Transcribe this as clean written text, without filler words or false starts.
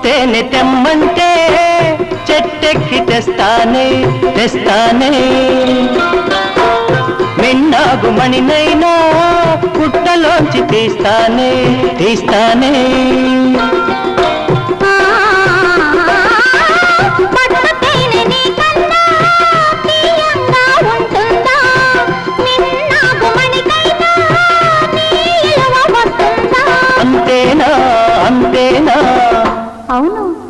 తేనె తెమ్మంటే చెట్టెక్కి తెస్తానే తెస్తానే మిన్నాగు మణినైనా పుట్టలోంచి తీస్తానే తీస్తానే అవును